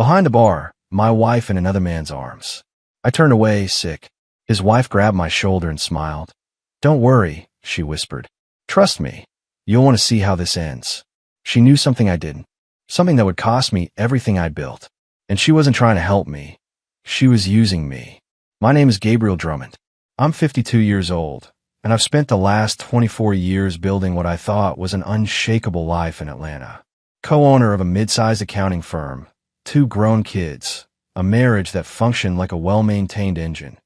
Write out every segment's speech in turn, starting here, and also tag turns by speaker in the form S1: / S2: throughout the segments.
S1: Behind the bar, my wife in another man's arms. I turned away, sick. His wife grabbed my shoulder and smiled. "Don't worry," she whispered. "Trust me. You'll want to see how this ends." She knew something I didn't. Something that would cost me everything I'd built. And she wasn't trying to help me. She was using me. My name is Gabriel Drummond. I'm 52 years old, and I've spent the last 24 years building what I thought was an unshakable life in Atlanta. Co-owner of a mid-sized accounting firm, 2 grown kids, a marriage that functioned like a well-maintained engine.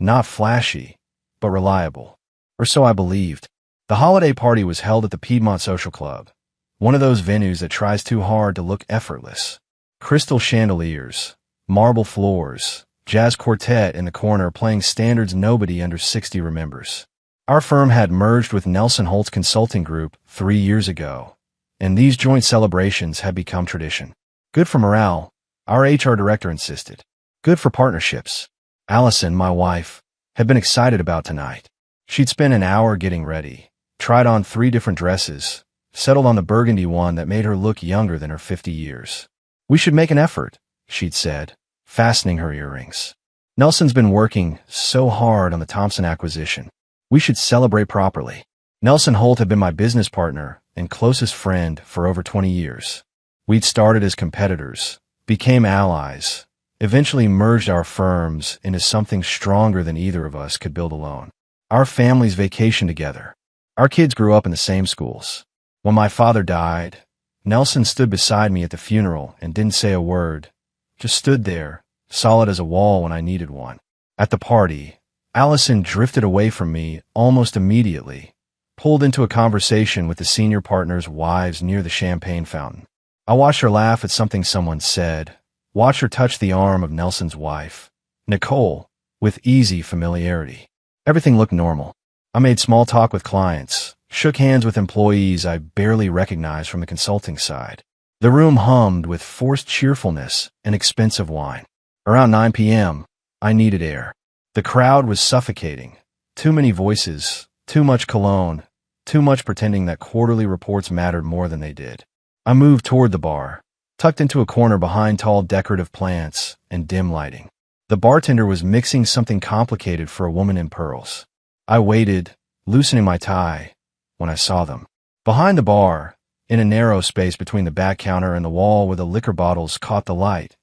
S1: Not flashy, but reliable. Or so I believed. The holiday party was held at the Piedmont Social Club, one of those venues that tries too hard to look effortless. Crystal chandeliers, marble floors, jazz quartet in the corner playing standards nobody under 60 remembers. Our firm had merged with Nelson Holtz Consulting Group 3 years ago, and these joint celebrations had become tradition. Good for morale, our HR director insisted. Good for partnerships. Allison, my wife, had been excited about tonight. She'd spent an hour getting ready, tried on 3 different dresses, settled on the burgundy one that made her look younger than her 50 years. "We should make an effort," she'd said, fastening her earrings. "Nelson's been working so hard on the Thompson acquisition. We should celebrate properly." Nelson Holt had been my business partner and closest friend for over 20 years. We'd started as competitors, became allies, eventually merged our firms into something stronger than either of us could build alone. Our families vacationed together. Our kids grew up in the same schools. When my father died, Nelson stood beside me at the funeral and didn't say a word, just stood there, solid as a wall when I needed one. At the party, Allison drifted away from me almost immediately, pulled into a conversation with the senior partners' wives near the champagne fountain. I watched her laugh at something someone said, watched her touch the arm of Nelson's wife, Nicole, with easy familiarity. Everything looked normal. I made small talk with clients, shook hands with employees I barely recognized from the consulting side. The room hummed with forced cheerfulness and expensive wine. Around 9 p.m., I needed air. The crowd was suffocating. Too many voices, too much cologne, too much pretending that quarterly reports mattered more than they did. I moved toward the bar, tucked into a corner behind tall decorative plants and dim lighting. The bartender was mixing something complicated for a woman in pearls. I waited, loosening my tie, when I saw them. Behind the bar, in a narrow space between the back counter and the wall where the liquor bottles caught the light,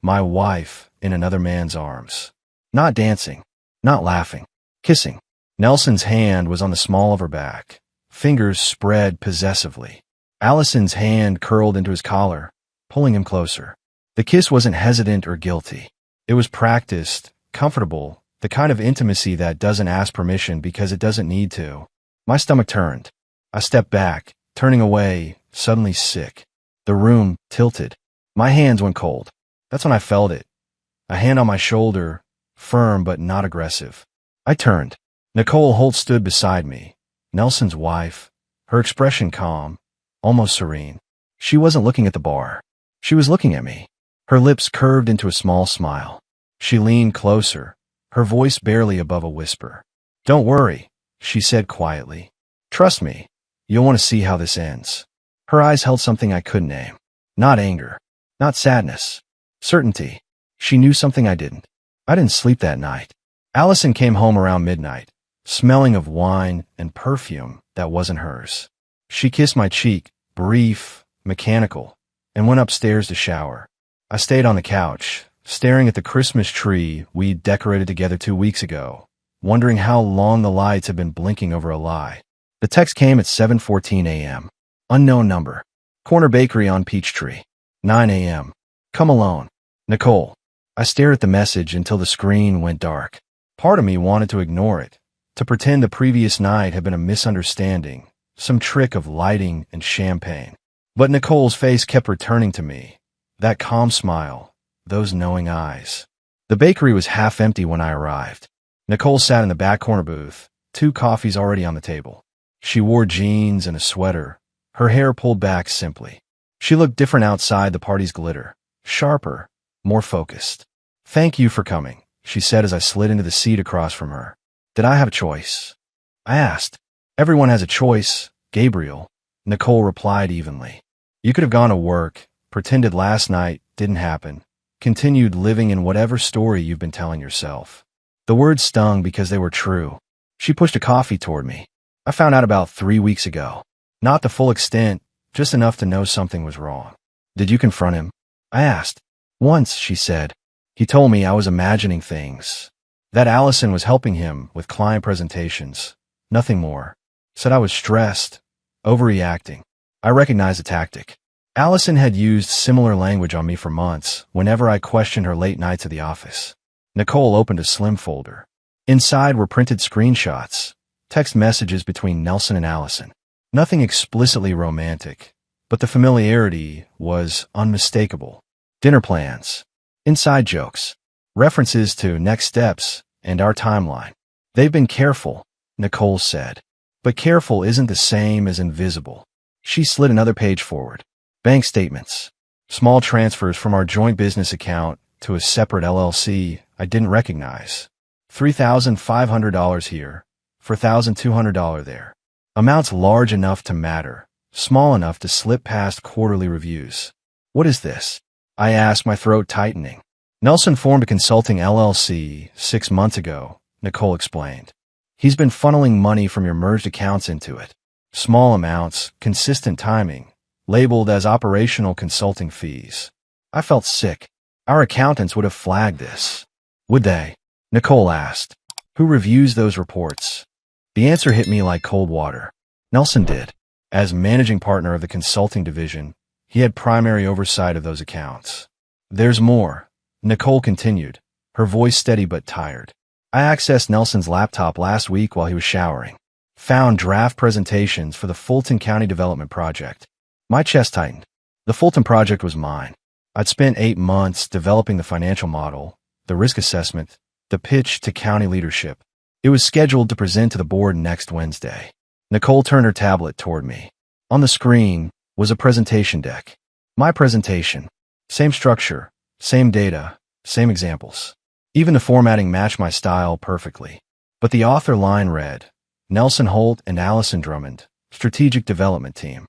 S1: my wife in another man's arms. Not dancing, not laughing, kissing. Nelson's hand was on the small of her back, fingers spread possessively. Allison's hand curled into his collar, pulling him closer. The kiss wasn't hesitant or guilty. It was practiced, comfortable, the kind of intimacy that doesn't ask permission because it doesn't need to. My stomach turned. I stepped back, turning away, suddenly sick. The room tilted. My hands went cold. That's when I felt it. A hand on my shoulder, firm but not aggressive. I turned. Nicole Holt stood beside me, Nelson's wife, her expression calm, almost serene. She wasn't looking at the bar. She was looking at me. Her lips curved into a small smile. She leaned closer, her voice barely above a whisper. "Don't worry," she said quietly. "Trust me. You'll want to see how this ends." Her eyes held something I couldn't name. Not anger. Not sadness. Certainty. She knew something I didn't. I didn't sleep that night. Allison came home around midnight, smelling of wine and perfume that wasn't hers. She kissed my cheek, brief, mechanical, and went upstairs to shower. I stayed on the couch, staring at the Christmas tree we'd decorated together 2 weeks ago, wondering how long the lights had been blinking over a lie. The text came at 7:14 a.m. Unknown number. Corner bakery on Peachtree. 9 a.m. Come alone. Nicole. I stared at the message until the screen went dark. Part of me wanted to ignore it, to pretend the previous night had been a misunderstanding, some trick of lighting and champagne. But Nicole's face kept returning to me, that calm smile, those knowing eyes. The bakery was half empty when I arrived. Nicole sat in the back corner booth, 2 coffees already on the table. She wore jeans and a sweater, her hair pulled back simply. She looked different outside the party's glitter, sharper, more focused. "Thank you for coming," she said as I slid into the seat across from her. "Did I have a choice?" I asked. "Everyone has a choice, Gabriel," Nicole replied evenly. "You could have gone to work, pretended last night didn't happen. Continued living in whatever story you've been telling yourself. The words stung because they were true. She pushed a coffee toward me. I found out about 3 weeks ago. Not the full extent, just enough to know something was wrong. Did you confront him? I asked. Once, she said. He told me I was imagining things. That Allison was helping him with client presentations. Nothing more. Said I was stressed, overreacting. I recognized the tactic. Allison had used similar language on me for months whenever I questioned her late nights at the office. Nicole opened a slim folder. Inside were printed screenshots, text messages between Nelson and Allison. Nothing explicitly romantic, but the familiarity was unmistakable. Dinner plans, inside jokes, references to next steps and our timeline. They've been careful, Nicole said. But careful isn't the same as invisible. She slid another page forward. Bank statements. Small transfers from our joint business account to a separate LLC I didn't recognize. $3,500 here, $4,200 there. Amounts large enough to matter, small enough to slip past quarterly reviews. What is this? I asked, my throat tightening. Nelson formed a consulting LLC 6 months ago, Nicole explained. He's been funneling money from your merged accounts into it. Small amounts, consistent timing, labeled as operational consulting fees. I felt sick. Our accountants would have flagged this. Would they? Nicole asked. Who reviews those reports? The answer hit me like cold water. Nelson did. As managing partner of the consulting division, he had primary oversight of those accounts. There's more, Nicole continued, her voice steady but tired. I accessed Nelson's laptop last week while he was showering. Found draft presentations for the Fulton County Development Project. My chest tightened. The Fulton project was mine. I'd spent 8 months developing the financial model, the risk assessment, the pitch to county leadership. It was scheduled to present to the board next Wednesday. Nicole turned her tablet toward me. On the screen was a presentation deck. My presentation. Same structure, same data, same examples. Even the formatting matched my style perfectly. But the author line read, Nelson Holt and Allison Drummond, Strategic Development Team.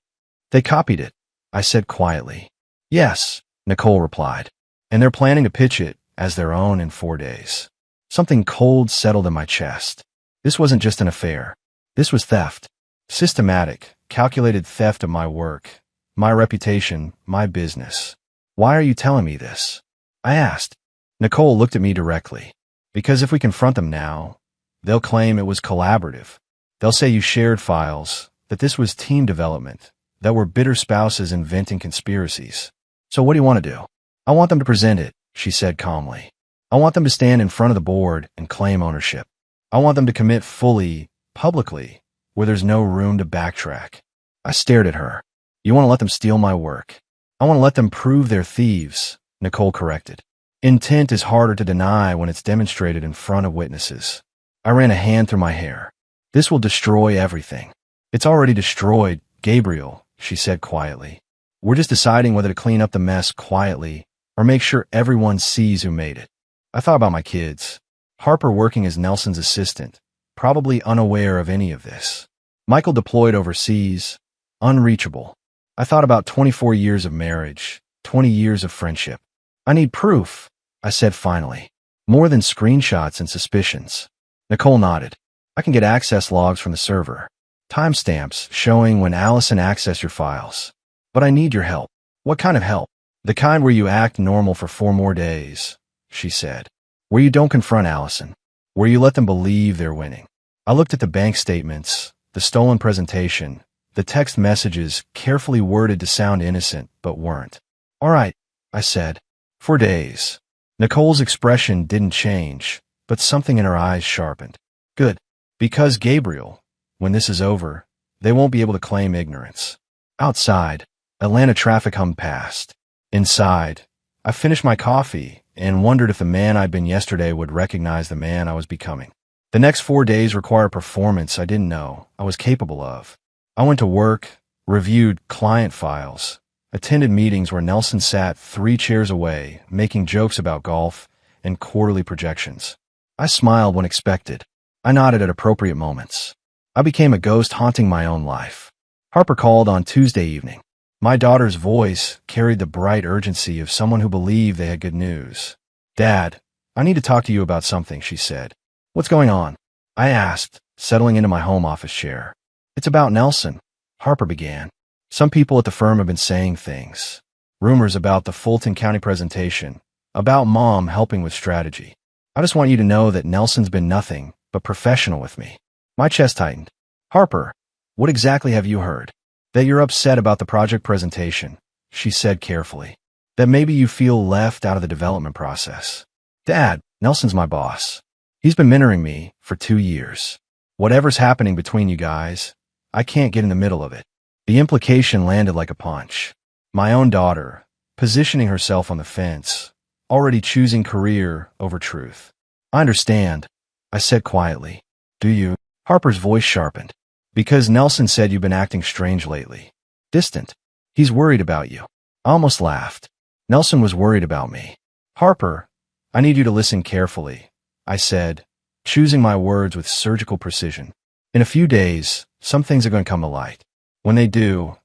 S1: They copied it, I said quietly. Yes, Nicole replied. And they're planning to pitch it as their own in 4 days. Something cold settled in my chest. This wasn't just an affair. This was theft. Systematic, calculated theft of my work, my reputation, my business. Why are you telling me this? I asked. Nicole looked at me directly. Because if we confront them now, they'll claim it was collaborative. They'll say you shared files, that this was team development, that we're bitter spouses inventing conspiracies. So what do you want to do? I want them to present it, she said calmly. I want them to stand in front of the board and claim ownership. I want them to commit fully, publicly, where there's no room to backtrack. I stared at her. You want to let them steal my work? I want to let them prove they're thieves, Nicole corrected. Intent is harder to deny when it's demonstrated in front of witnesses. I ran a hand through my hair. This will destroy everything. It's already destroyed, Gabriel, she said quietly. We're just deciding whether to clean up the mess quietly or make sure everyone sees who made it. I thought about my kids. Harper working as Nelson's assistant, probably unaware of any of this. Michael deployed overseas, unreachable. I thought about 24 years of marriage, 20 years of friendship. I need proof, I said finally. More than screenshots and suspicions. Nicole nodded. I can get access logs from the server. Timestamps showing when Allison accessed your files. But I need your help. What kind of help? The kind where you act normal for 4 more days, she said. Where you don't confront Allison. Where you let them believe they're winning. I looked at the bank statements, the stolen presentation, the text messages carefully worded to sound innocent but weren't. All right, I said. 4 days. Nicole's expression didn't change, but something in her eyes sharpened. Good. Because, Gabriel, when this is over, they won't be able to claim ignorance. Outside, Atlanta traffic hummed past. Inside, I finished my coffee and wondered if the man I'd been yesterday would recognize the man I was becoming. The next 4 days required performance I didn't know I was capable of. I went to work, reviewed client files, attended meetings where Nelson sat 3 chairs away, making jokes about golf and quarterly projections. I smiled when expected. I nodded at appropriate moments. I became a ghost haunting my own life. Harper called on Tuesday evening. My daughter's voice carried the bright urgency of someone who believed they had good news. "Dad, I need to talk to you about something," she said. "What's going on?" I asked, settling into my home office chair. "It's about Nelson," Harper began. "Some people at the firm have been saying things. Rumors about the Fulton County presentation, about Mom helping with strategy. I just want you to know that Nelson's been nothing but professional with me." My chest tightened. "Harper, what exactly have you heard?" "That you're upset about the project presentation," she said carefully. "That maybe you feel left out of the development process." "Dad, Nelson's my boss. He's been mentoring me for 2 years. Whatever's happening between you guys, I can't get in the middle of it." The implication landed like a punch. My own daughter, positioning herself on the fence, already choosing career over truth. "I understand," I said quietly. "Do you?" Harper's voice sharpened. "Because Nelson said you've been acting strange lately. Distant. He's worried about you." I almost laughed. Nelson was worried about me. "Harper, I need you to listen carefully," I said, choosing my words with surgical precision. "In a few days, some things are going to come to light. When they do,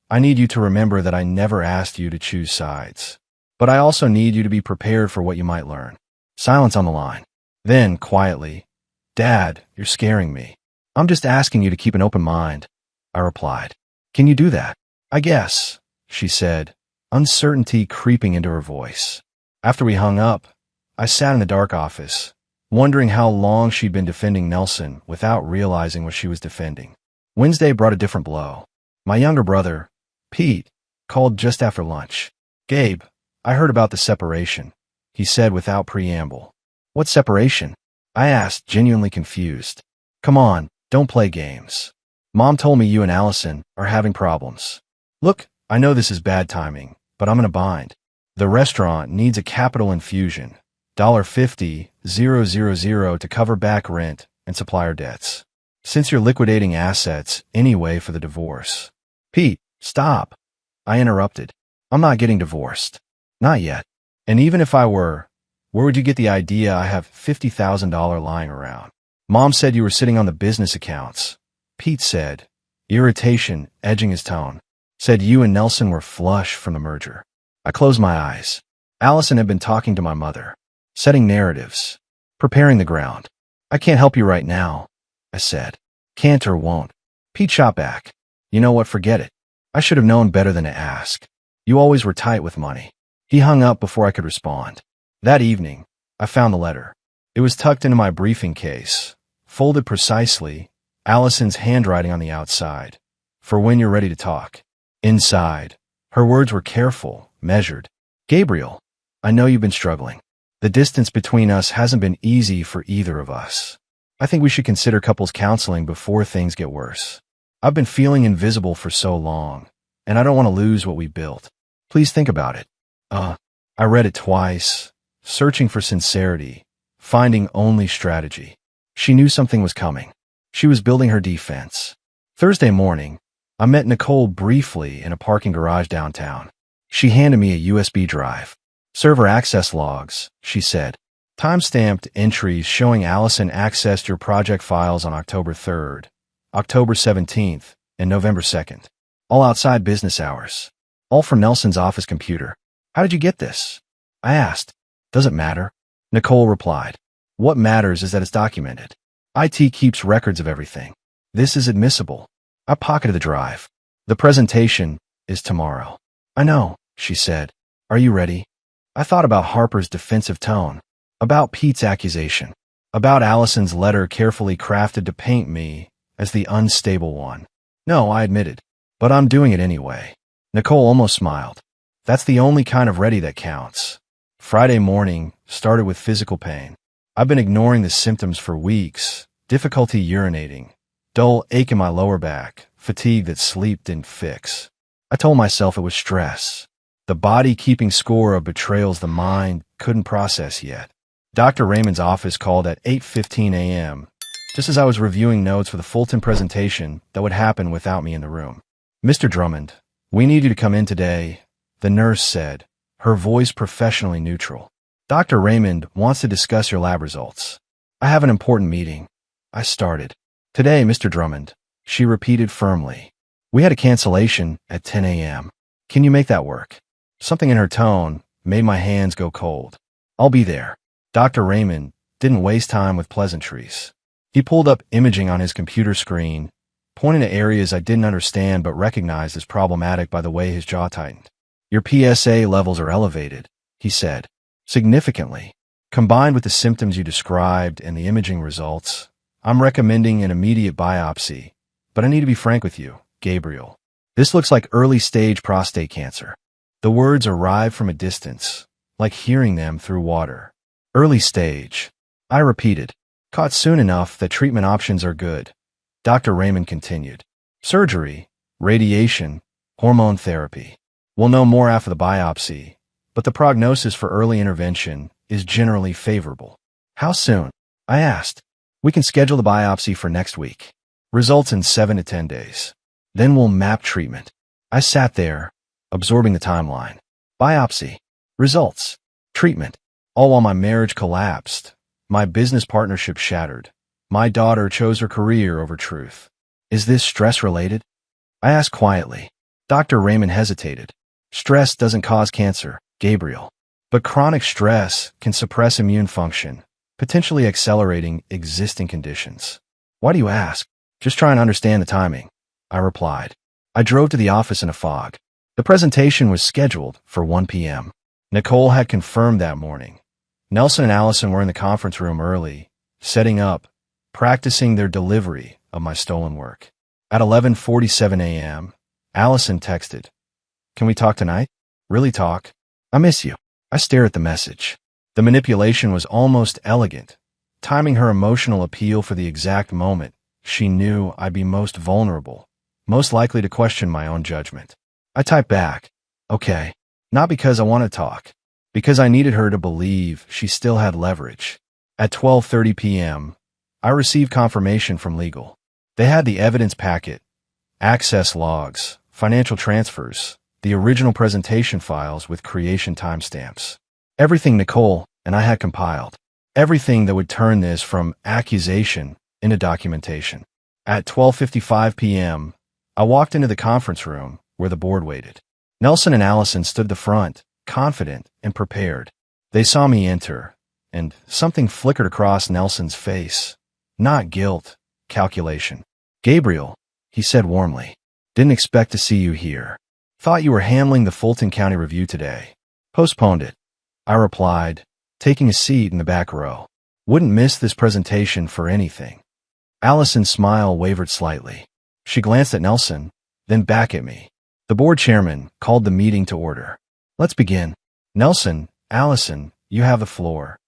S1: I need you to remember that I never asked you to choose sides. But I also need you to be prepared for what you might learn." Silence on the line. Then, quietly, "Dad, you're scaring me." "I'm just asking you to keep an open mind," I replied. "Can you do that?" "I guess," she said, uncertainty creeping into her voice. After we hung up, I sat in the dark office, wondering how long she'd been defending Nelson without realizing what she was defending. Wednesday brought a different blow. My younger brother, Pete, called just after lunch. "Gabe, I heard about the separation," he said without preamble. "What separation?" I asked, genuinely confused. "Come on, don't play games. Mom told me you and Allison are having problems." "Look, I know this is bad timing, but I'm in a bind. The restaurant needs a capital infusion, $50,000 to cover back rent and supplier debts. Since you're liquidating assets anyway for the divorce." "Pete, stop," I interrupted. "I'm not getting divorced. Not yet. And even if I were, where would you get the idea I have $50,000 lying around?" "Mom said you were sitting on the business accounts," Pete said, irritation edging his tone. "Said you and Nelson were flush from the merger." I closed my eyes. Allison had been talking to my mother, setting narratives, preparing the ground. "I can't help you right now," I said. "Can't or won't." Pete shot back. "You know what, forget it. I should have known better than to ask. You always were tight with money." He hung up before I could respond. That evening, I found the letter. It was tucked into my briefing case, folded precisely, Allison's handwriting on the outside, "For when you're ready to talk." Inside, her words were careful, measured. "Gabriel, I know you've been struggling. The distance between us hasn't been easy for either of us. I think we should consider couples counseling before things get worse. I've been feeling invisible for so long, and I don't want to lose what we built. Please think about it." I read it twice, searching for sincerity, finding only strategy. She knew something was coming. She was building her defense. Thursday morning, I met Nicole briefly in a parking garage downtown. She handed me a USB drive. "Server access logs," she said. "Time-stamped entries showing Allison accessed your project files on October 3rd, October 17th, and November 2nd. All outside business hours. All from Nelson's office computer." "How did you get this?" I asked. "Doesn't matter," Nicole replied. "What matters is that it's documented. IT keeps records of everything. This is admissible." I pocketed the drive. "The presentation is tomorrow." "I know," she said. "Are you ready?" I thought about Harper's defensive tone, about Pete's accusation, about Allison's letter carefully crafted to paint me as the unstable one. "No," I admitted, "but I'm doing it anyway." Nicole almost smiled. "That's the only kind of ready that counts." Friday morning started with physical pain. I've been ignoring the symptoms for weeks: difficulty urinating, dull ache in my lower back, fatigue that sleep didn't fix. I told myself it was stress, the body keeping score of betrayals the mind couldn't process yet. Dr. Raymond's office called at 8:15 a.m., just as I was reviewing notes for the Fulton presentation that would happen without me in the room. "Mr. Drummond, we need you to come in today," the nurse said, her voice professionally neutral. "Dr. Raymond wants to discuss your lab results." "I have an important meeting," I started. "Today, Mr. Drummond," she repeated firmly. "We had a cancellation at 10 a.m. Can you make that work? Something in her tone made my hands go cold. I'll be there. Dr. Raymond didn't waste time with pleasantries. He pulled up imaging on his computer screen, pointing to areas I didn't understand but recognized as problematic by the way his jaw tightened. Your PSA levels are elevated, he said, significantly. Combined with the symptoms you described and the imaging results, I'm recommending an immediate biopsy. But I need to be frank with you, Gabriel. This looks like early-stage prostate cancer. The words arrived from a distance, like hearing them through water. Early stage. I repeated, caught soon enough that treatment options are good. Dr. Raymond continued. Surgery, radiation, hormone therapy. We'll know more after the biopsy, but the prognosis for early intervention is generally favorable. How soon? I asked. We can schedule the biopsy for next week. Results in 7 to 10 days. Then we'll map treatment. I sat there, absorbing the timeline. Biopsy. Results. Treatment. All while my marriage collapsed. My business partnership shattered. My daughter chose her career over truth. Is this stress-related? I asked quietly. Dr. Raymond hesitated. Stress doesn't cause cancer, Gabriel. But chronic stress can suppress immune function, potentially accelerating existing conditions. Why do you ask? Just trying to understand the timing, I replied. I drove to the office in a fog. The presentation was scheduled for 1 p.m. Nicole had confirmed that morning. Nelson and Allison were in the conference room early, setting up, practicing their delivery of my stolen work. At 11:47 a.m., Allison texted, Can we talk tonight? Really talk? I miss you. I stared at the message. The manipulation was almost elegant, timing her emotional appeal for the exact moment she knew I'd be most vulnerable, most likely to question my own judgment. I typed back, okay, not because I want to talk, because I needed her to believe she still had leverage. At 12:30 p.m., I received confirmation from legal. They had the evidence packet, access logs, financial transfers, the original presentation files with creation timestamps. Everything Nicole and I had compiled. Everything that would turn this from accusation into documentation. At 12:55 p.m., I walked into the conference room where the board waited. Nelson and Allison stood the front, confident and prepared. They saw me enter, and something flickered across Nelson's face. Not guilt, calculation. Gabriel, he said warmly, didn't expect to see you here. Thought you were handling the Fulton County Review today. Postponed it, I replied, taking a seat in the back row. Wouldn't miss this presentation for anything. Allison's smile wavered slightly. She glanced at Nelson, then back at me. The board chairman called the meeting to order. Let's begin. Nelson, Allison, you have the floor.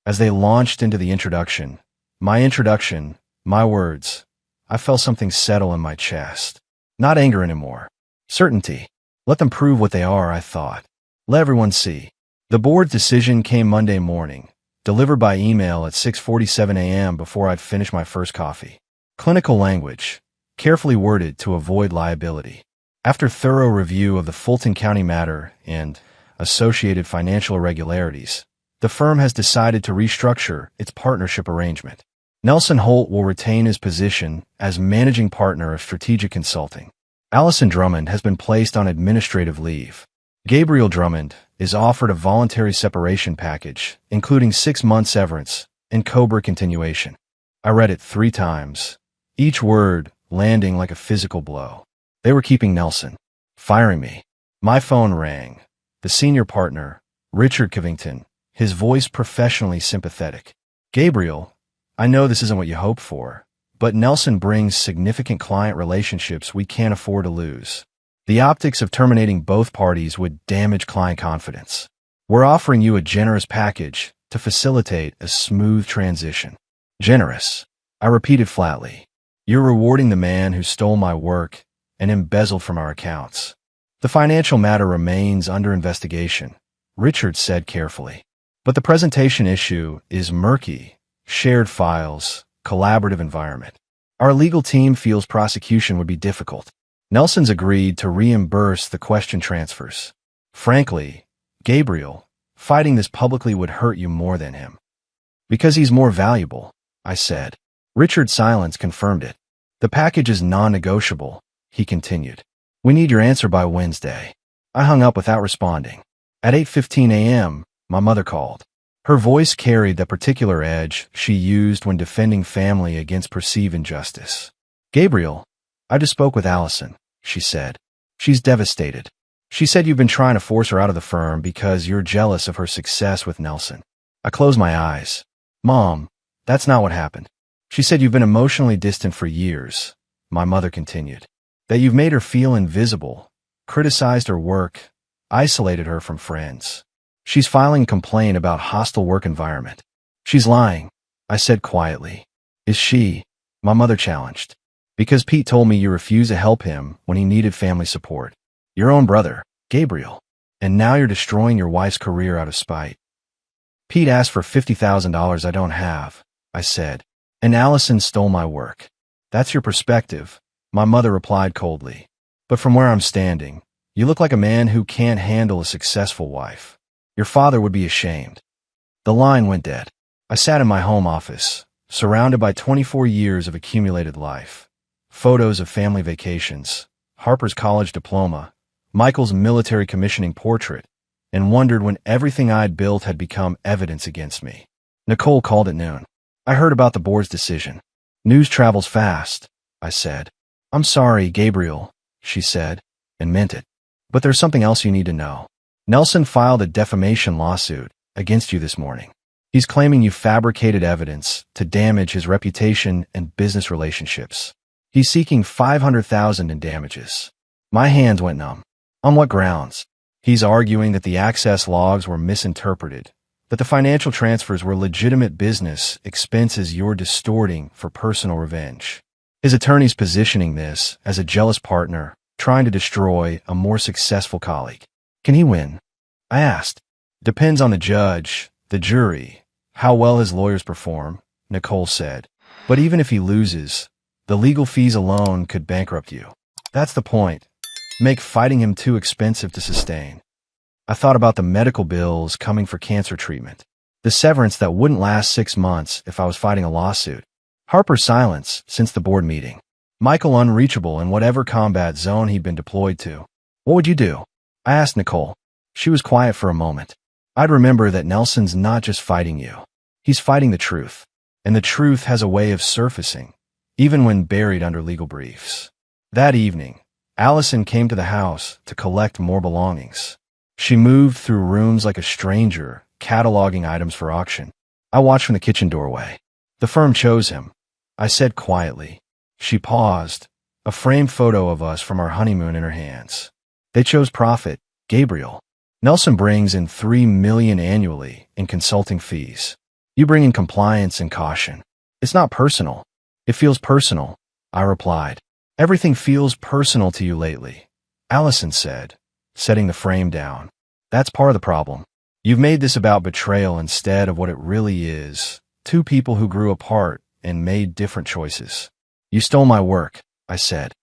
S1: As they launched into the introduction, my words, I felt something settle in my chest. Not anger anymore. Certainty. Let them prove what they are, I thought. Let everyone see. The board's decision came Monday morning, delivered by email at 6:47 a.m. before I'd finished my first coffee. Clinical language, carefully worded to avoid liability. After thorough review of the Fulton County matter and associated financial irregularities, the firm has decided to restructure its partnership arrangement. Nelson Holt will retain his position as managing partner of strategic consulting. Allison Drummond has been placed on administrative leave. Gabriel Drummond is offered a voluntary separation package, including 6-month severance and COBRA continuation. I read it 3 times, each word landing like a physical blow. They were keeping Nelson, firing me. My phone rang. The senior partner, Richard Covington, his voice professionally sympathetic. Gabriel, I know this isn't what you hoped for, but Nelson brings significant client relationships we can't afford to lose. The optics of terminating both parties would damage client confidence. We're offering you a generous package to facilitate a smooth transition. Generous, I repeated flatly. You're rewarding the man who stole my work and embezzled from our accounts. The financial matter remains under investigation, Richard said carefully. But the presentation issue is murky, shared files, collaborative environment. Our legal team feels prosecution would be difficult. Nelson's agreed to reimburse the question transfers. Frankly, Gabriel, fighting this publicly would hurt you more than him. Because he's more valuable, I said. Richard's silence confirmed it. The package is non-negotiable, he continued. We need your answer by Wednesday. I hung up without responding. At 8:15 a.m., my mother called. Her voice carried the particular edge she used when defending family against perceived injustice. "Gabriel, I just spoke with Allison," she said. "She's devastated. She said you've been trying to force her out of the firm because you're jealous of her success with Nelson." I closed my eyes. "Mom, that's not what happened. She said you've been emotionally distant for years," my mother continued. "That you've made her feel invisible, criticized her work, isolated her from friends. She's filing a complaint about hostile work environment." "She's lying," I said quietly. "Is she?" my mother challenged. "Because Pete told me you refused to help him when he needed family support. Your own brother, Gabriel. And now you're destroying your wife's career out of spite." "Pete asked for $50,000 I don't have," I said. "And Allison stole my work." "That's your perspective," my mother replied coldly. "But from where I'm standing, you look like a man who can't handle a successful wife. Your father would be ashamed." The line went dead. I sat in my home office, surrounded by 24 years of accumulated life. Photos of family vacations, Harper's college diploma, Michael's military commissioning portrait, and wondered when everything I'd built had become evidence against me. Nicole called at noon. "I heard about the board's decision." "News travels fast," I said. "I'm sorry, Gabriel," she said, and meant it. "But there's something else you need to know. Nelson filed a defamation lawsuit against you this morning. He's claiming you fabricated evidence to damage his reputation and business relationships. He's seeking $500,000 in damages." My hands went numb. "On what grounds?" "He's arguing that the access logs were misinterpreted, that the financial transfers were legitimate business expenses you're distorting for personal revenge. His attorney's positioning this as a jealous partner trying to destroy a more successful colleague. Can he win?" I asked. "Depends on the judge, the jury, how well his lawyers perform," Nicole said. "But even if he loses, the legal fees alone could bankrupt you. That's the point. Make fighting him too expensive to sustain." I thought about the medical bills coming for cancer treatment, the severance that wouldn't last 6 months if I was fighting a lawsuit, Harper's silence since the board meeting, Michael unreachable in whatever combat zone he'd been deployed to. "What would you do?" I asked Nicole. She was quiet for a moment. "I'd remember that Nelson's not just fighting you. He's fighting the truth. And the truth has a way of surfacing, even when buried under legal briefs." That evening, Allison came to the house to collect more belongings. She moved through rooms like a stranger, cataloging items for auction. I watched from the kitchen doorway. "The firm chose him," I said quietly. She paused, a framed photo of us from our honeymoon in her hands. "They chose profit, Gabriel. Nelson brings in $3 million annually in consulting fees. You bring in compliance and caution. It's not personal." "It feels personal," I replied. "Everything feels personal to you lately," Allison said, setting the frame down. "That's part of the problem. You've made this about betrayal instead of what it really is, two people who grew apart and made different choices." "You stole my work," I said.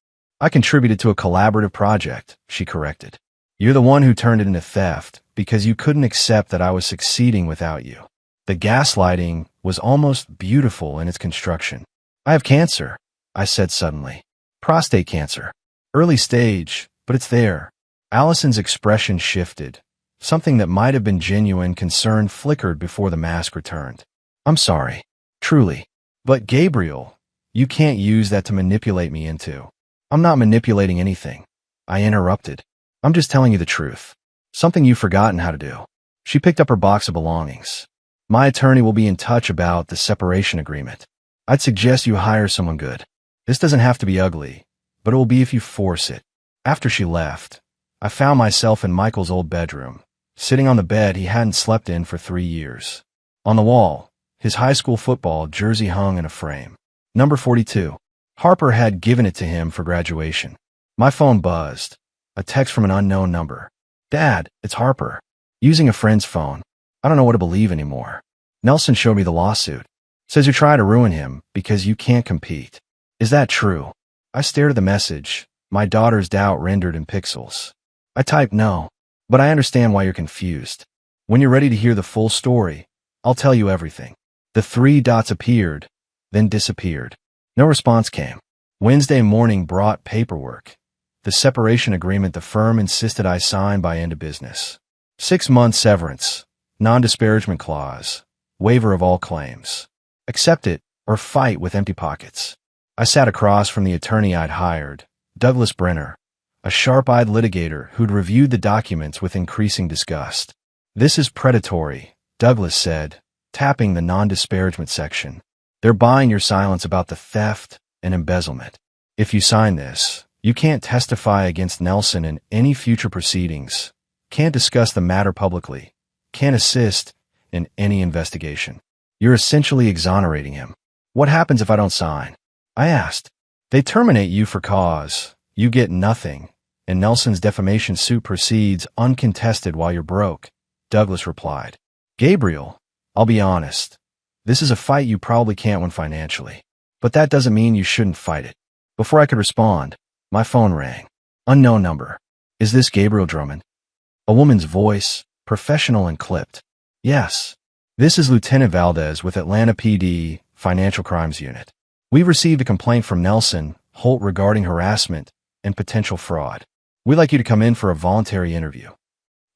S1: "I contributed to a collaborative project," she corrected. "You're the one who turned it into theft because you couldn't accept that I was succeeding without you." The gaslighting was almost beautiful in its construction. "I have cancer," I said suddenly. "Prostate cancer. Early stage, but it's there." Allison's expression shifted. Something that might have been genuine concern flickered before the mask returned. "I'm sorry. Truly. But Gabriel, you can't use that to manipulate me into." "I'm not manipulating anything," I interrupted. "I'm just telling you the truth. Something you've forgotten how to do." She picked up her box of belongings. "My attorney will be in touch about the separation agreement. I'd suggest you hire someone good. This doesn't have to be ugly, but it will be if you force it." After she left, I found myself in Michael's old bedroom, sitting on the bed he hadn't slept in for 3 years. On the wall, his high school football jersey hung in a frame. Number 42. Harper had given it to him for graduation. My phone buzzed. A text from an unknown number. "Dad, it's Harper. Using a friend's phone. I don't know what to believe anymore. Nelson showed me the lawsuit. Says you're trying to ruin him because you can't compete. Is that true?" I stared at the message, my daughter's doubt rendered in pixels. I typed no, but I understand why you're confused. When you're ready to hear the full story, I'll tell you everything. The 3 dots appeared, then disappeared. No response came. Wednesday morning brought paperwork. the separation agreement the firm insisted I sign by end of business. 6-month severance, non-disparagement clause, waiver of all claims. Accept it or fight with empty pockets. I sat across from the attorney I'd hired, Douglas Brenner, a sharp-eyed litigator who'd reviewed the documents with increasing disgust. This is predatory, Douglas said, tapping the non-disparagement section. They're buying your silence about the theft and embezzlement. If you sign this, you can't testify against Nelson in any future proceedings, can't discuss the matter publicly, can't assist in any investigation. You're essentially exonerating him. What happens if I don't sign? I asked. They terminate you for cause. You get nothing, and Nelson's defamation suit proceeds uncontested while you're broke, Douglas replied. Gabriel, I'll be honest. This is a fight you probably can't win financially. But that doesn't mean you shouldn't fight it. Before I could respond, my phone rang. Unknown number. Is this Gabriel Drummond? A woman's voice, professional and clipped. Yes. This is Lieutenant Valdez with Atlanta PD, Financial Crimes Unit. We've received a complaint from Nelson Holt regarding harassment and potential fraud. We'd like you to come in for a voluntary interview.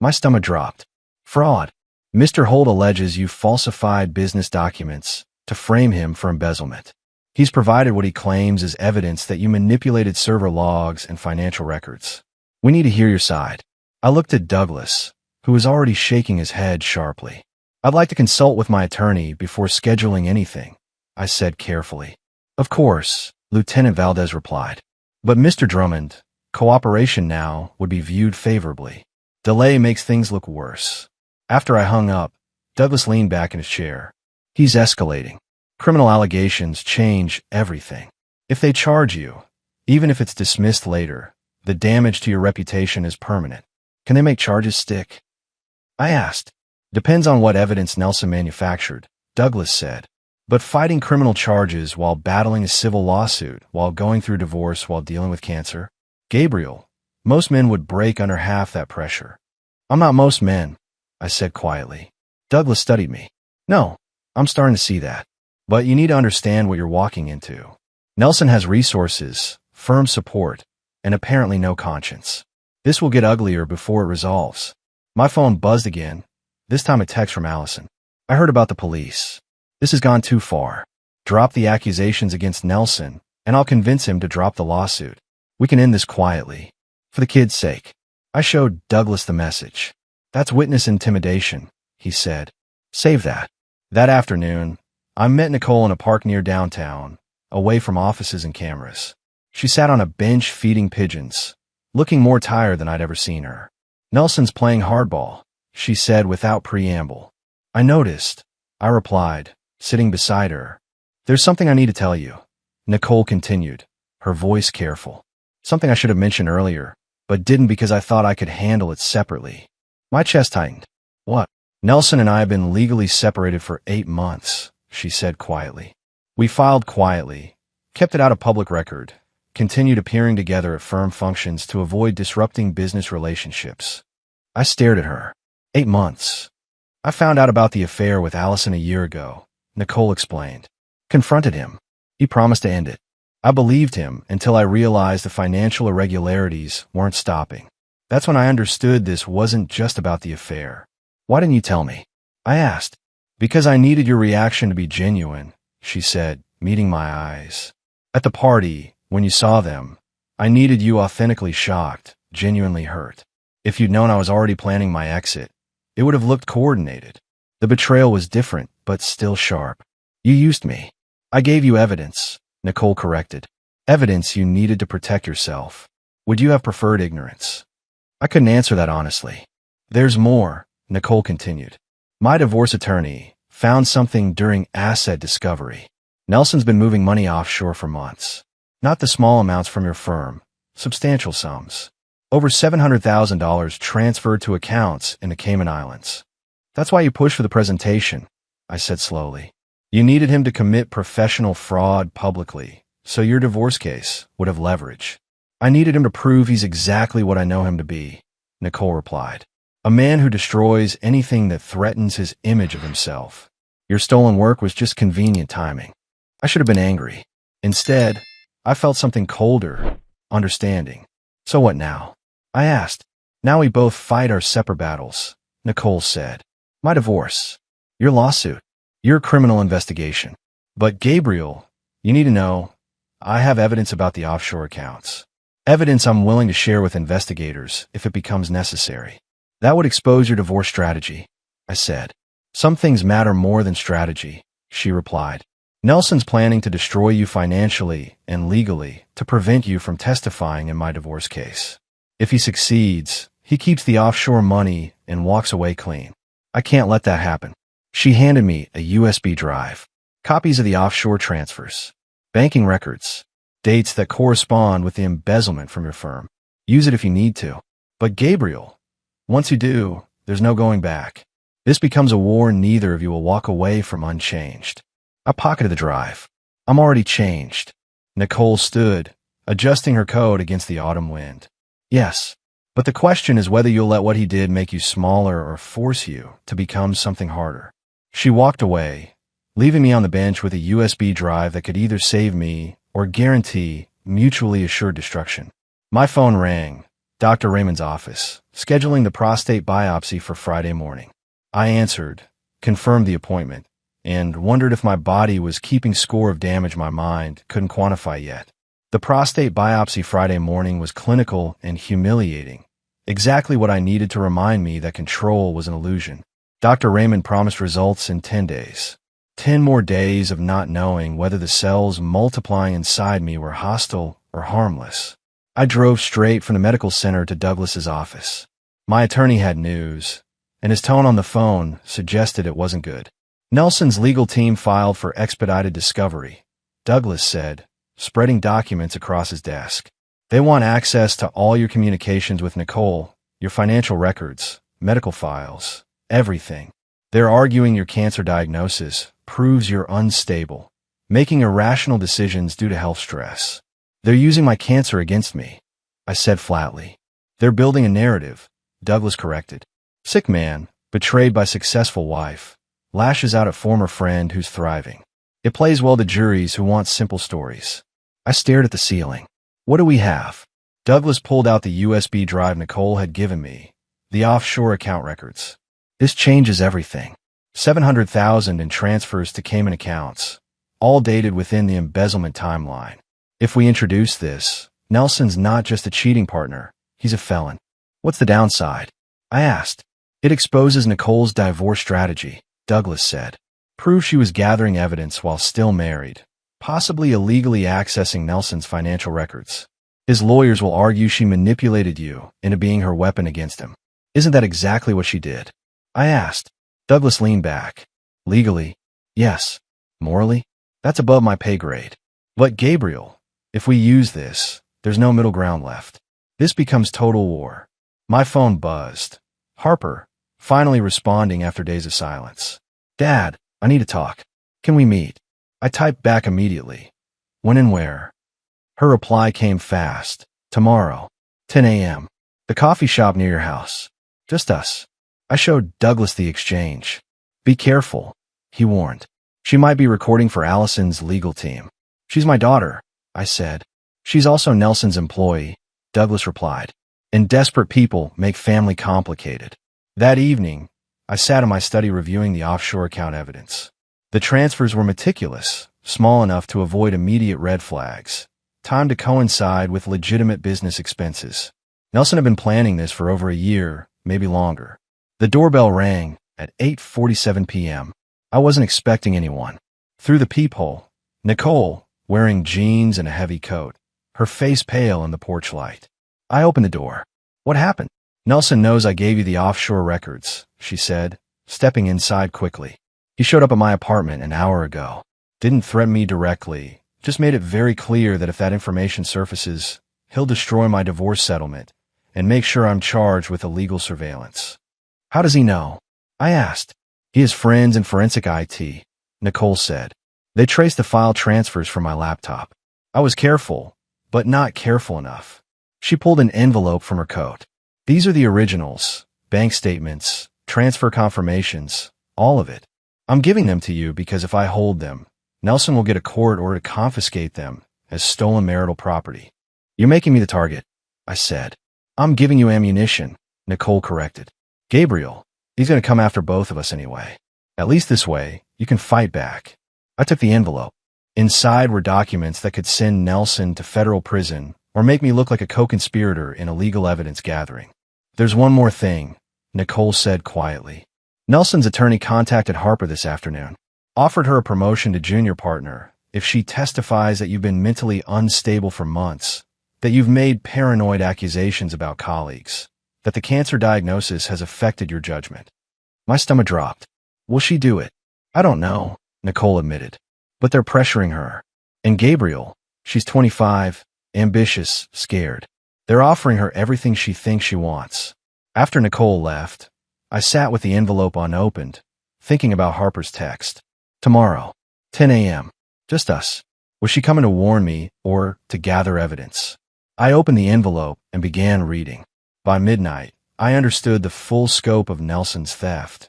S1: My stomach dropped. Fraud. Mr. Holt alleges you falsified business documents to frame him for embezzlement. He's provided what he claims is evidence that you manipulated server logs and financial records. We need to hear your side. I looked at Douglas, who was already shaking his head sharply. I'd like to consult with my attorney before scheduling anything, I said carefully. Of course, Lieutenant Valdez replied. But Mr. Drummond, cooperation now would be viewed favorably. Delay makes things look worse. After I hung up, Douglas leaned back in his chair. He's escalating. Criminal allegations change everything. If they charge you, even if it's dismissed later, the damage to your reputation is permanent. Can they make charges stick? I asked. Depends on what evidence Nelson manufactured, Douglas said. But fighting criminal charges while battling a civil lawsuit, while going through divorce, while dealing with cancer? Gabriel, most men would break under half that pressure. I'm not most men, I said quietly. Douglas studied me. No, I'm starting to see that. But you need to understand what you're walking into. Nelson has resources, firm support, and apparently no conscience. This will get uglier before it resolves. My phone buzzed again, this time a text from Allison. I heard about the police. This has gone too far. Drop the accusations against Nelson, and I'll convince him to drop the lawsuit. We can end this quietly. For the kid's sake. I showed Douglas the message. That's witness intimidation, he said. Save that. That afternoon, I met Nicole in a park near downtown, away from offices and cameras. She sat on a bench feeding pigeons, looking more tired than I'd ever seen her. Nelson's playing hardball, she said without preamble. I noticed, I replied, sitting beside her. There's something I need to tell you, Nicole continued, her voice careful. Something I should have mentioned earlier, but didn't because I thought I could handle it separately. My chest tightened. What? Nelson and I have been legally separated for 8 months, she said quietly. We filed quietly, kept it out of public record, continued appearing together at firm functions to avoid disrupting business relationships. I stared at her. 8 months. I found out about the affair with Allison a year ago, Nicole explained. Confronted him. He promised to end it. I believed him until I realized the financial irregularities weren't stopping. That's when I understood this wasn't just about the affair. Why didn't you tell me? I asked. Because I needed your reaction to be genuine, she said, meeting my eyes. At the party, when you saw them, I needed you authentically shocked, genuinely hurt. If you'd known I was already planning my exit, it would have looked coordinated. The betrayal was different, but still sharp. You used me. I gave you evidence, Nicole corrected. Evidence you needed to protect yourself. Would you have preferred ignorance? I couldn't answer that honestly. There's more, Nicole continued. My divorce attorney found something during asset discovery. Nelson's been moving money offshore for months. Not the small amounts from your firm, substantial sums. Over $700,000 transferred to accounts in the Cayman Islands. That's why you pushed for the presentation, I said slowly. You needed him to commit professional fraud publicly, so your divorce case would have leverage. I needed him to prove he's exactly what I know him to be, Nicole replied. A man who destroys anything that threatens his image of himself. Your stolen work was just convenient timing. I should have been angry. Instead, I felt something colder, understanding. So what now? I asked. Now we both fight our separate battles, Nicole said. My divorce. Your lawsuit. Your criminal investigation. But Gabriel, you need to know, I have evidence about the offshore accounts. Evidence I'm willing to share with investigators if it becomes necessary. That would expose your divorce strategy, I said. Some things matter more than strategy, she replied. Nelson's planning to destroy you financially and legally to prevent you from testifying in my divorce case. If he succeeds, he keeps the offshore money and walks away clean. I can't let that happen. She handed me a USB drive, copies of the offshore transfers, banking records, dates that correspond with the embezzlement from your firm. Use it if you need to. But Gabriel, once you do, there's no going back. This becomes a war neither of you will walk away from unchanged. I pocketed the drive. I'm already changed. Nicole stood, adjusting her coat against the autumn wind. Yes, but the question is whether you'll let what he did make you smaller or force you to become something harder. She walked away, leaving me on the bench with a USB drive that could either save me or guarantee mutually assured destruction. My phone rang, Dr. Raymond's office, scheduling the prostate biopsy for Friday morning. I answered, confirmed the appointment, and wondered if my body was keeping score of damage my mind couldn't quantify yet. The prostate biopsy Friday morning was clinical and humiliating, exactly what I needed to remind me that control was an illusion. Dr. Raymond promised results in 10 days. 10 more days of not knowing whether the cells multiplying inside me were hostile or harmless. I drove straight from the medical center to Douglas's office. My attorney had news, and his tone on the phone suggested it wasn't good. Nelson's legal team filed for expedited discovery, Douglas said, spreading documents across his desk. They want access to all your communications with Nicole, your financial records, medical files, everything. They're arguing your cancer diagnosis proves you're unstable, making irrational decisions due to health stress. They're using my cancer against me, I said flatly. They're building a narrative, Douglas corrected. Sick man, betrayed by successful wife, lashes out at former friend who's thriving. It plays well to juries who want simple stories. I stared at the ceiling. What do we have? Douglas pulled out the USB drive Nicole had given me, the offshore account records. This changes everything. $700,000 in transfers to Cayman accounts, all dated within the embezzlement timeline. If we introduce this, Nelson's not just a cheating partner, he's a felon. What's the downside? I asked. It exposes Nicole's divorce strategy, Douglas said. Proves she was gathering evidence while still married, possibly illegally accessing Nelson's financial records. His lawyers will argue she manipulated you into being her weapon against him. Isn't that exactly what she did? I asked. Douglas leaned back. Legally, yes. Morally, that's above my pay grade. But Gabriel, if we use this, there's no middle ground left. This becomes total war. My phone buzzed. Harper, finally responding after days of silence. Dad, I need to talk. Can we meet? I typed back immediately. When and where? Her reply came fast. Tomorrow, 10 a.m. The coffee shop near your house. Just us. I showed Douglas the exchange. Be careful, he warned. She might be recording for Allison's legal team. She's my daughter, I said. She's also Nelson's employee, Douglas replied. And desperate people make family complicated. That evening, I sat in my study reviewing the offshore account evidence. The transfers were meticulous, small enough to avoid immediate red flags, timed to coincide with legitimate business expenses. Nelson had been planning this for over a year, maybe longer. The doorbell rang at 8:47 p.m. I wasn't expecting anyone. Through the peephole, Nicole, wearing jeans and a heavy coat, her face pale in the porch light. I opened the door. What happened? Nelson knows I gave you the offshore records, she said, stepping inside quickly. He showed up at my apartment an hour ago. Didn't threaten me directly, just made it very clear that if that information surfaces, he'll destroy my divorce settlement and make sure I'm charged with illegal surveillance. How does he know? I asked. He has friends in forensic IT, Nicole said. They traced the file transfers from my laptop. I was careful, but not careful enough. She pulled an envelope from her coat. These are the originals, bank statements, transfer confirmations, all of it. I'm giving them to you because if I hold them, Nelson will get a court order to confiscate them as stolen marital property. You're making me the target, I said. I'm giving you ammunition, Nicole corrected. Gabriel, he's going to come after both of us anyway. At least this way, you can fight back. I took the envelope. Inside were documents that could send Nelson to federal prison or make me look like a co-conspirator in a legal evidence gathering. There's one more thing, Nicole said quietly. Nelson's attorney contacted Harper this afternoon, offered her a promotion to junior partner if she testifies that you've been mentally unstable for months, that you've made paranoid accusations about colleagues, that the cancer diagnosis has affected your judgment. My stomach dropped. Will she do it? I don't know, Nicole admitted. But they're pressuring her. And Gabriel, she's 25, ambitious, scared. They're offering her everything she thinks she wants. After Nicole left, I sat with the envelope unopened, thinking about Harper's text. Tomorrow, 10 a.m. Just us. Was she coming to warn me or to gather evidence? I opened the envelope and began reading. By midnight, I understood the full scope of Nelson's theft.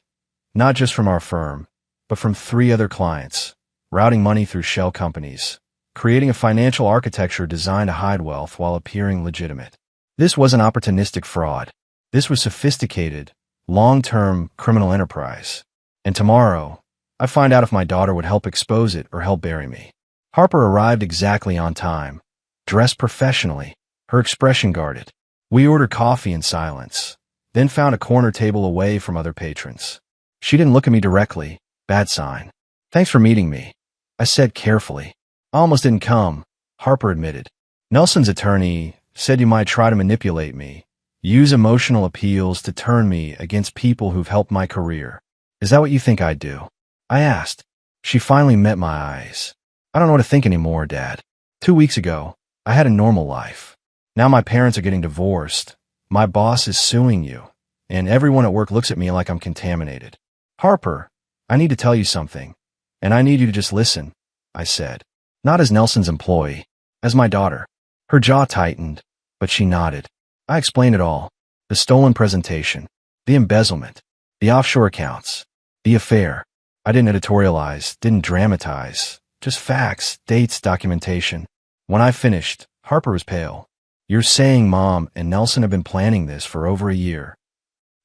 S1: Not just from our firm, but from 3 other clients, routing money through shell companies, creating a financial architecture designed to hide wealth while appearing legitimate. This wasn't opportunistic fraud. This was sophisticated, long-term criminal enterprise. And tomorrow, I find out if my daughter would help expose it or help bury me. Harper arrived exactly on time, dressed professionally, her expression guarded. We ordered coffee in silence, then found a corner table away from other patrons. She didn't look at me directly, bad sign. Thanks for meeting me, I said carefully. I almost didn't come, Harper admitted. Nelson's attorney said you might try to manipulate me, use emotional appeals to turn me against people who've helped my career. Is that what you think I'd do? I asked. She finally met my eyes. I don't know what to think anymore, Dad. 2 weeks ago, I had a normal life. Now my parents are getting divorced. My boss is suing you, and everyone at work looks at me like I'm contaminated. Harper, I need to tell you something, and I need you to just listen, I said. Not as Nelson's employee, as my daughter. Her jaw tightened, but she nodded. I explained it all. The stolen presentation, the embezzlement, the offshore accounts, the affair. I didn't editorialize, didn't dramatize, just facts, dates, documentation. When I finished, Harper was pale. You're saying Mom and Nelson have been planning this for over a year.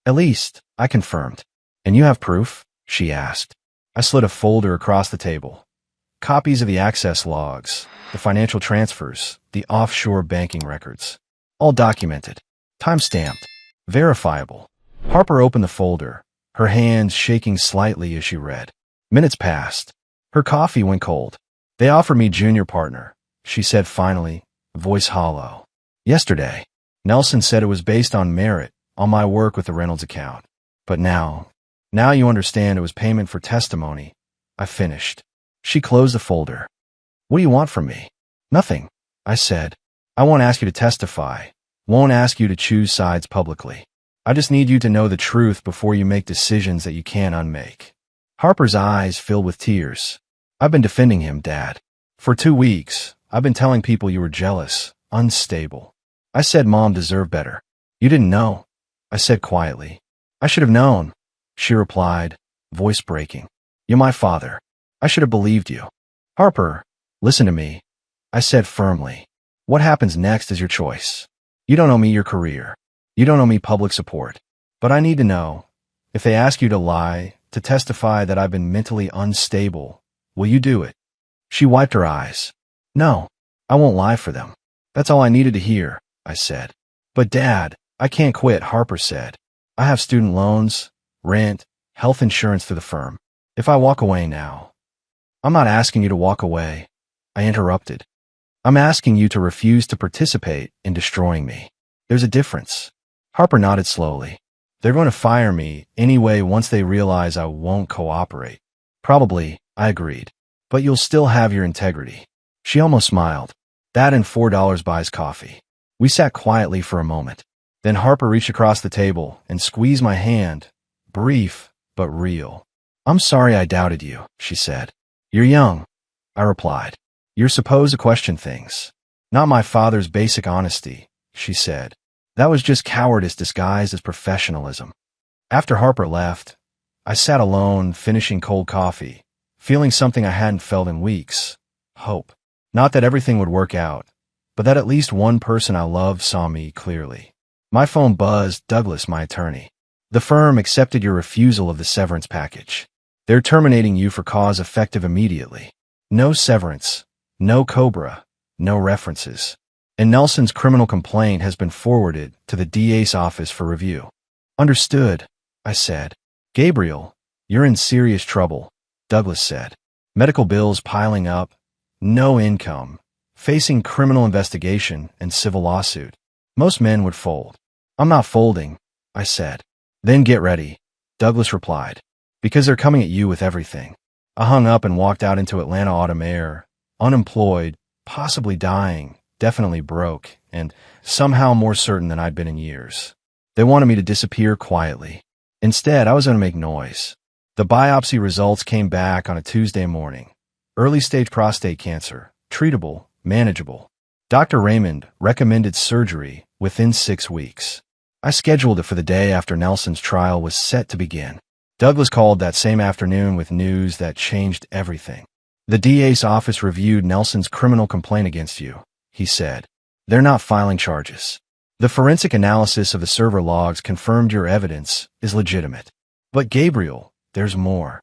S1: At least, I confirmed. And you have proof? She asked. I slid a folder across the table. Copies of the access logs, the financial transfers, the offshore banking records. All documented, time-stamped, verifiable. Harper opened the folder, her hands shaking slightly as she read. Minutes passed. Her coffee went cold. They offered me junior partner, she said finally, voice hollow. Yesterday, Nelson said it was based on merit, on my work with the Reynolds account. But now you understand it was payment for testimony. I finished. She closed the folder. What do you want from me? Nothing, I said. I won't ask you to testify. Won't ask you to choose sides publicly. I just need you to know the truth before you make decisions that you can't unmake. Harper's eyes filled with tears. I've been defending him, Dad. For 2 weeks, I've been telling people you were jealous, unstable. I said Mom deserved better. You didn't know, I said quietly. I should have known, she replied, voice breaking. You're my father. I should have believed you. Harper, listen to me, I said firmly. What happens next is your choice. You don't owe me your career. You don't owe me public support. But I need to know, if they ask you to lie, to testify that I've been mentally unstable, will you do it? She wiped her eyes. No, I won't lie for them. That's all I needed to hear, I said. But Dad, I can't quit, Harper said. I have student loans, rent, health insurance through the firm. If I walk away now. I'm not asking you to walk away, I interrupted. I'm asking you to refuse to participate in destroying me. There's a difference. Harper nodded slowly. They're going to fire me anyway once they realize I won't cooperate. Probably, I agreed. But you'll still have your integrity. She almost smiled. That and $4 buys coffee. We sat quietly for a moment. Then Harper reached across the table and squeezed my hand, brief but real. I'm sorry I doubted you, she said. You're young, I replied. You're supposed to question things. Not my father's basic honesty, she said. That was just cowardice disguised as professionalism. After Harper left, I sat alone, finishing cold coffee, feeling something I hadn't felt in weeks. Hope. Not that everything would work out, but that at least one person I loved saw me clearly. My phone buzzed. Douglas, my attorney. The firm accepted your refusal of the severance package. They're terminating you for cause effective immediately. No severance, no COBRA, no references. And Nelson's criminal complaint has been forwarded to the DA's office for review. Understood, I said. Gabriel, you're in serious trouble, Douglas said. Medical bills piling up, no income, facing criminal investigation and civil lawsuit. Most men would fold. I'm not folding, I said. Then get ready, Douglas replied, because they're coming at you with everything. I hung up and walked out into Atlanta autumn air, unemployed, possibly dying, definitely broke, and somehow more certain than I'd been in years. They wanted me to disappear quietly. Instead, I was going to make noise. The biopsy results came back on a Tuesday morning. Early-stage prostate cancer, treatable, manageable. Dr. Raymond recommended surgery within 6 weeks. I scheduled it for the day after Nelson's trial was set to begin. Douglas called that same afternoon with news that changed everything. The DA's office reviewed Nelson's criminal complaint against you, he said. They're not filing charges. The forensic analysis of the server logs confirmed your evidence is legitimate. But Gabriel, there's more.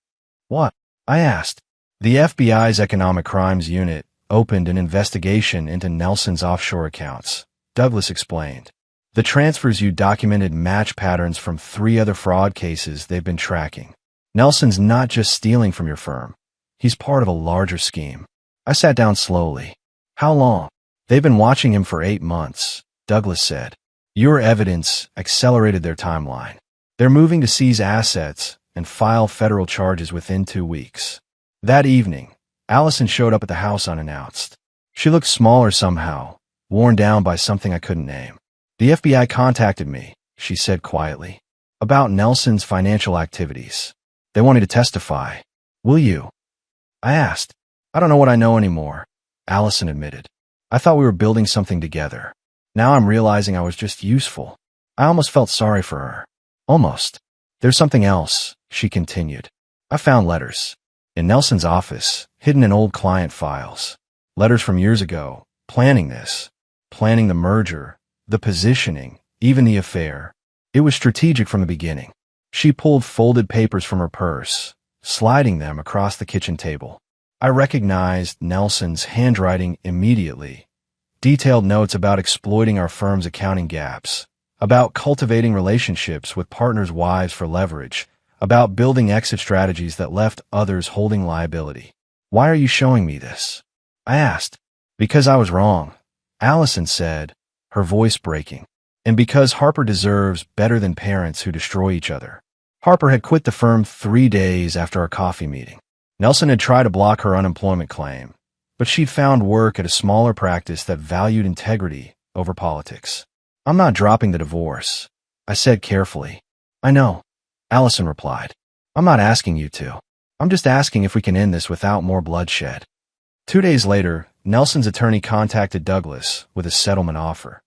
S1: What? I asked. The FBI's Economic Crimes Unit opened an investigation into Nelson's offshore accounts, Douglas explained. The transfers you documented match patterns from 3 other fraud cases they've been tracking. Nelson's not just stealing from your firm. He's part of a larger scheme. I sat down slowly. How long? They've been watching him for 8 months, Douglas said. Your evidence accelerated their timeline. They're moving to seize assets and file federal charges within 2 weeks. That evening, Allison showed up at the house unannounced. She looked smaller somehow, worn down by something I couldn't name. The FBI contacted me, she said quietly, about Nelson's financial activities. They wanted to testify. Will you? I asked. I don't know what I know anymore, Allison admitted. I thought we were building something together. Now I'm realizing I was just useful. I almost felt sorry for her. Almost. There's something else, she continued. I found letters. In Nelson's office, hidden in old client files. Letters from years ago, planning this, planning the merger, the positioning, even the affair. It was strategic from the beginning. She pulled folded papers from her purse, sliding them across the kitchen table. I recognized Nelson's handwriting immediately. Detailed notes about exploiting our firm's accounting gaps, about cultivating relationships with partners' wives for leverage, about building exit strategies that left others holding liability. Why are you showing me this? I asked. Because I was wrong, Allison said, her voice breaking. And because Harper deserves better than parents who destroy each other. Harper had quit the firm 3 days after our coffee meeting. Nelson had tried to block her unemployment claim, but she'd found work at a smaller practice that valued integrity over politics. I'm not dropping the divorce, I said carefully. I know, Allison replied. I'm not asking you to. I'm just asking if we can end this without more bloodshed. 2 days later, Nelson's attorney contacted Douglas with a settlement offer.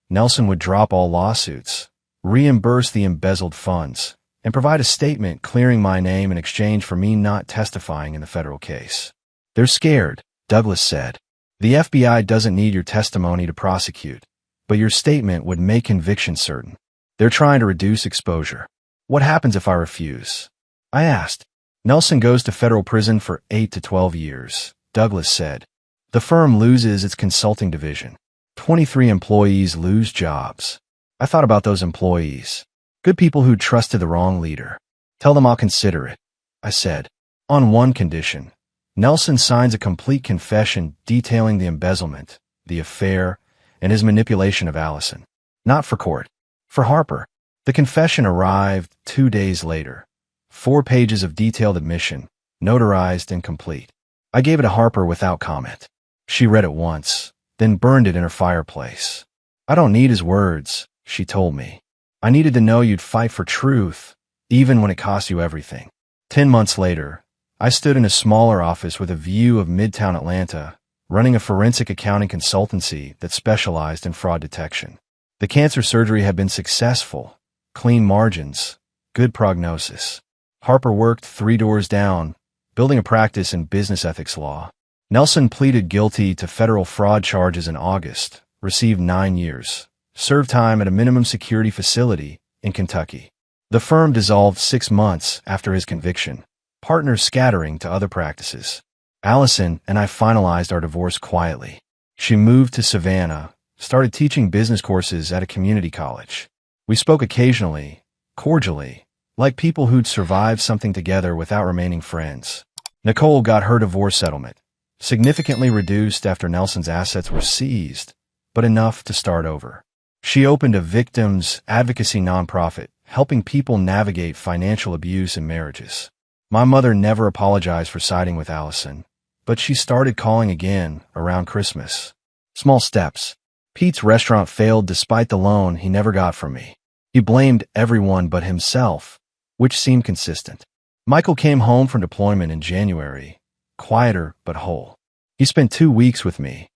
S1: Nelson would drop all lawsuits, reimburse the embezzled funds, and provide a statement clearing my name in exchange for me not testifying in the federal case. They're scared, Douglas said. The FBI doesn't need your testimony to prosecute, but your statement would make conviction certain. They're trying to reduce exposure. What happens if I refuse? I asked. Nelson goes to federal prison for 8 to 12 years, Douglas said. The firm loses its consulting division. 23 employees lose jobs. I thought about those employees. Good people who trusted the wrong leader. Tell them I'll consider it, I said. On one condition. Nelson signs a complete confession detailing the embezzlement, the affair, and his manipulation of Allison. Not for court. For Harper. The confession arrived 2 days later. 4 pages of detailed admission, notarized and complete. I gave it to Harper without comment. She read it once, then burned it in her fireplace. I don't need his words, she told me. I needed to know you'd fight for truth, even when it cost you everything. 10 months later, I stood in a smaller office with a view of Midtown Atlanta, running a forensic accounting consultancy that specialized in fraud detection. The cancer surgery had been successful, clean margins, good prognosis. Harper worked 3 doors down, building a practice in business ethics law. Nelson pleaded guilty to federal fraud charges in August, received 9 years, served time at a minimum security facility in Kentucky. The firm dissolved 6 months after his conviction, partners scattering to other practices. Allison and I finalized our divorce quietly. She moved to Savannah, started teaching business courses at a community college. We spoke occasionally, cordially, like people who'd survived something together without remaining friends. Nicole got her divorce settlement, significantly reduced after Nelson's assets were seized, but enough to start over. She opened a victims advocacy nonprofit, helping people navigate financial abuse in marriages. My mother never apologized for siding with Allison, but she started calling again around Christmas. Small steps. Pete's restaurant failed despite the loan he never got from me. He blamed everyone but himself, which seemed consistent. Michael came home from deployment in January, quieter but whole. He spent 2 weeks with me.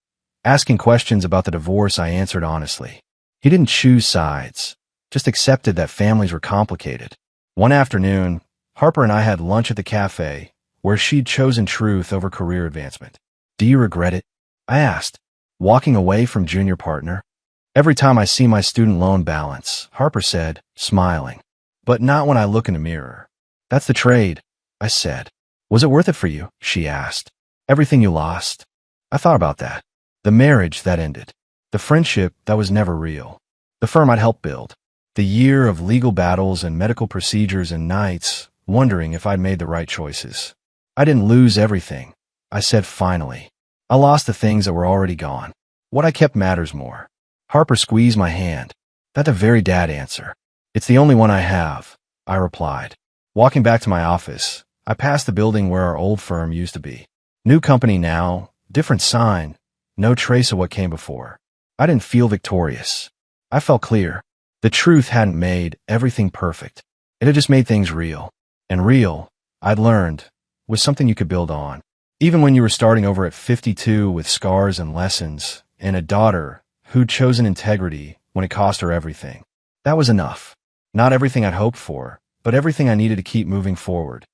S1: Asking questions about the divorce, I answered honestly. He didn't choose sides, just accepted that families were complicated. One afternoon, Harper and I had lunch at the cafe, where she'd chosen truth over career advancement. "Do you regret it?" I asked, walking away from junior partner. "Every time I see my student loan balance," Harper said, smiling. "But not when I look in the mirror." "That's the trade," I said. "Was it worth it for you?" she asked. "Everything you lost?" I thought about that. The marriage that ended. The friendship that was never real. The firm I'd helped build. The year of legal battles and medical procedures and nights, wondering if I'd made the right choices. "I didn't lose everything," I said finally. "I lost the things that were already gone. What I kept matters more." Harper squeezed my hand. "That's a very dad answer." "It's the only one I have," I replied. Walking back to my office, I passed the building where our old firm used to be. New company now, different sign, no trace of what came before. I didn't feel victorious. I felt clear. The truth hadn't made everything perfect. It had just made things real. And real, I'd learned, was something you could build on. Even when you were starting over at 52 with scars and lessons, and a daughter who'd chosen integrity when it cost her everything. That was enough. Not everything I'd hoped for, but everything I needed to keep moving forward.